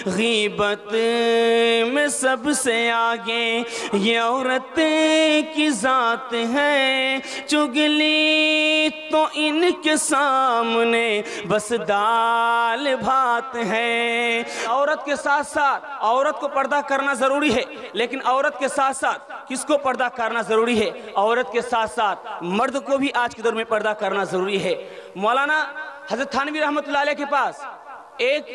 غیبت میں سب سے آگے یہ عورت کی ذات ہے، چگلی تو ان کے سامنے بس دال بھات ہے۔ عورت کے ساتھ ساتھ عورت کو پردہ کرنا ضروری ہے، لیکن عورت کے ساتھ ساتھ کس کو پردہ کرنا ضروری ہے؟ عورت کے ساتھ ساتھ مرد کو بھی آج کے دور میں پردہ کرنا ضروری ہے۔ مولانا حضرت تھانوی رحمۃ اللہ علیہ کے پاس ایک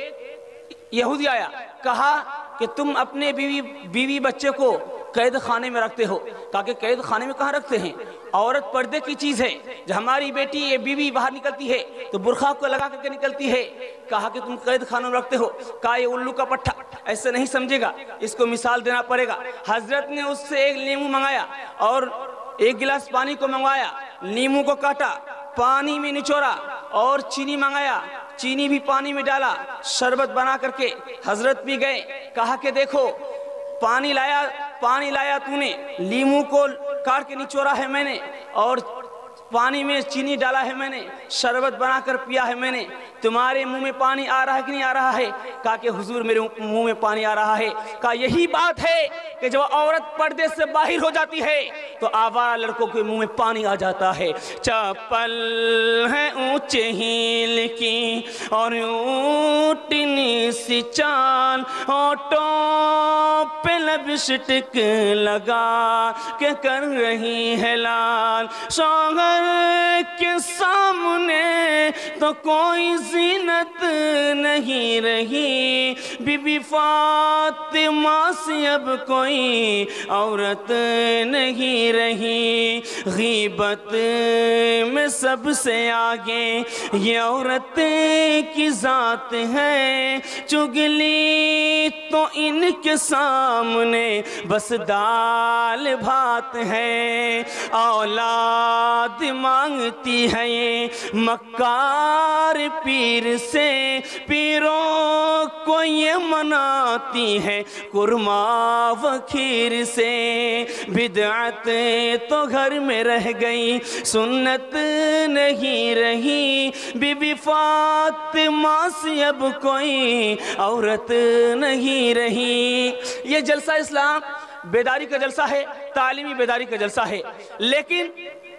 یہودی آیا، کہا کہ تم اپنے بیوی بچے کو قید خانے میں رکھتے ہو۔ کہا کہ قید خانے میں کہاں رکھتے ہیں؟ عورت پردے کی چیز ہے۔ جب ہماری بیٹی یہ بیوی باہر نکلتی ہے تو برقع کو لگا کر کے نکلتی ہے۔ کہا کہ تم قید خانوں میں رکھتے ہو۔ کہا یہ الو کا پٹھا ایسے نہیں سمجھے گا، اس کو مثال دینا پڑے گا۔ حضرت نے اس سے ایک لیمو منگایا اور ایک گلاس پانی کو منگوایا، لیمو کو کاٹا، پانی میں نچوڑا اور چینی منگایا، چینی بھی پانی میں ڈالا، شربت بنا کر کے حضرت بھی گئے۔ کہا کہ دیکھو پانی لایا تو نے، لیمو کو کاٹ کے نچوڑا ہے میں نے، اور پانی میں چینی ڈالا ہے میں نے، شربت بنا کر پیا ہے میں نے، تمہارے منہ میں پانی آ رہا ہے کہ نہیں آ رہا ہے؟ کہا کہ حضور میرے منہ میں پانی آ رہا ہے۔ کہا یہی بات ہے کہ جب عورت پردے سے باہر ہو جاتی ہے تو آوارہ لڑکوں کے منہ میں پانی آ جاتا ہے۔ چپل ہے اونچے ہیل کی اور اونٹنی سی چال، ہونٹوں پہ لپسٹک لگا کے کر رہی ہے لال، شوہر کے سامنے تو کوئی زینت نہیں رہی، بی بی فاطمہ سے اب کوئی عورت نہیں رہی۔ غیبت میں سب سے آگے یہ عورت کی ذات ہے، چگلی تو ان کے سامنے بس دال بھات ہے۔ اولاد مانگتی ہے یہ مکار پیر سے، پیروں کو یہ مناتی ہے قرمہ و کھیر سے۔ بدعت تو گھر میں رہ گئی، سنت نہیں رہی، بی بی فاطمہ سے اب کوئی عورت نہیں رہی۔ یہ جلسہ اسلام بیداری کا جلسہ ہے، تعلیمی بیداری کا جلسہ ہے، لیکن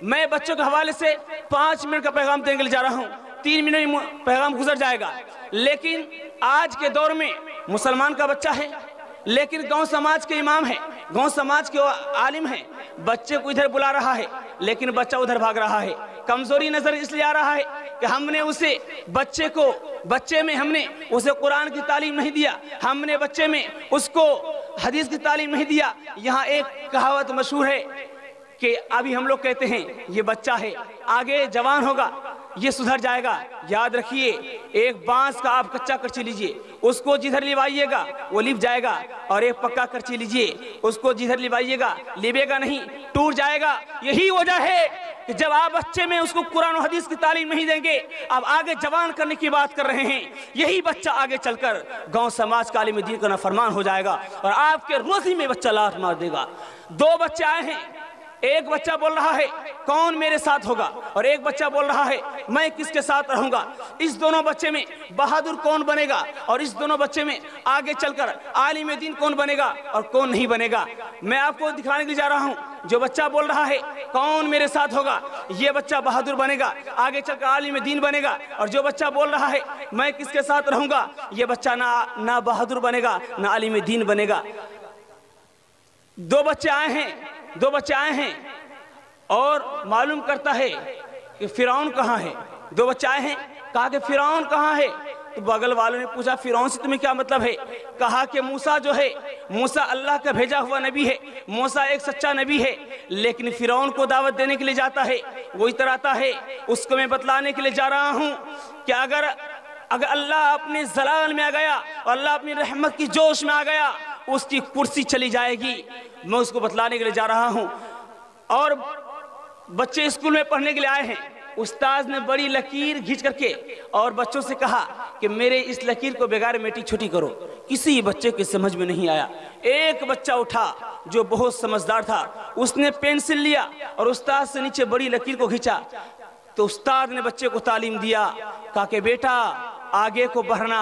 میں بچوں کے حوالے سے 5 منٹ کا پیغام دینے کے لیے جا رہا ہوں، 3 منٹ میں پیغام گزر جائے گا۔ لیکن آج کے دور میں مسلمان کا بچہ ہے، لیکن گاؤں سماج کے امام ہے، گاؤں سماج کے عالم ہیں، بچے کو ادھر بلا رہا ہے لیکن بچہ ادھر بھاگ رہا ہے۔ کمزوری نظر اس لیے آ رہا ہے کہ ہم نے بچے میں ہم نے اسے قرآن کی تعلیم نہیں دیا، ہم نے بچے میں اس کو حدیث کی تعلیم نہیں دیا۔ یہاں ایک کہاوت مشہور ہے کہ ابھی ہم لوگ کہتے ہیں یہ بچہ ہے، آگے جوان ہوگا یہ سدھر جائے گا۔ یاد رکھیے، ایک بانس کا آپ کچا کرچی لیجئے، اس کو جدھر لیوائیے گا وہ لیپ جائے گا، اور ایک پکا کرچی لیجئے، اس کو جدھر لیوائیے گا لیبے گا نہیں، ٹوٹ جائے گا۔ یہی وجہ ہے کہ جب آپ بچے میں اس کو قرآن و حدیث کی تعلیم نہیں دیں گے، اب آگے جوان کرنے کی بات کر رہے ہیں، یہی بچہ آگے چل کر گاؤں سماج کا عالم دین کا نافرمان ہو جائے گا اور آپ کے روزی میں بچہ لاٹ مار دے گا۔ 2 بچے آئے ہیں، ایک بچہ بول رہا ہے کون میرے ساتھ ہوگا، اور ایک بچہ بول رہا ہے میں کس کے ساتھ رہوں گا۔ اس دونوں بچے میں بہادر کون بنے گا، اور اس دونوں بچے میں آگے چل کر عالم دین کون بنے گا اور کون نہیں بنے گا؟ میں آپ کو دکھانے کے لیے جا رہا ہوں، جو بچہ بول رہا ہے کون میرے ساتھ ہوگا، یہ بچہ بہادر بنے گا، آگے چل کر عالم دین بنے گا، اور جو بچہ بول رہا ہے میں کس کے ساتھ رہوں گا، یہ بچہ نہ بہادر بنے گا نہ عالم دین بنے گا۔ 2 بچے آئے ہیں اور معلوم کرتا ہے کہ فرعون کہاں ہے۔ 2 بچے آئے ہیں، کہا کہ فرعون کہاں ہے؟ تو بغل والوں نے پوچھا فرعون سے تمہیں کیا مطلب ہے؟ کہا کہ موسیٰ جو ہے، موسیٰ اللہ کا بھیجا ہوا نبی ہے، موسیٰ ایک سچا نبی ہے، لیکن فرعون کو دعوت دینے کے لیے جاتا ہے، وہ ادھر آتا ہے، اس کو میں بتلانے کے لیے جا رہا ہوں کہ اگر اللہ اپنے زلال میں آ گیا اور اللہ اپنی رحمت کی جوش میں آ گیا، اس کی کرسی چلی جائے گی۔ میں اس کو بتلانے کے لیے جا رہا ہوں۔ اور بچے اسکول میں پڑھنے کے لیے آئے ہیں، استاذ نے بڑی لکیر گھینچ کر کے اور بچوں سے کہا کہ میرے اس لکیر کو بغیر میٹی چھٹی کرو۔ کسی بچے کے سمجھ میں نہیں آیا۔ ایک بچہ اٹھا جو بہت سمجھدار تھا، اس نے پینسل لیا اور استاذ سے نیچے بڑی لکیر کو کھینچا، تو استاد نے بچے کو تعلیم دیا، کہا کہ بیٹا آگے کو بڑھنا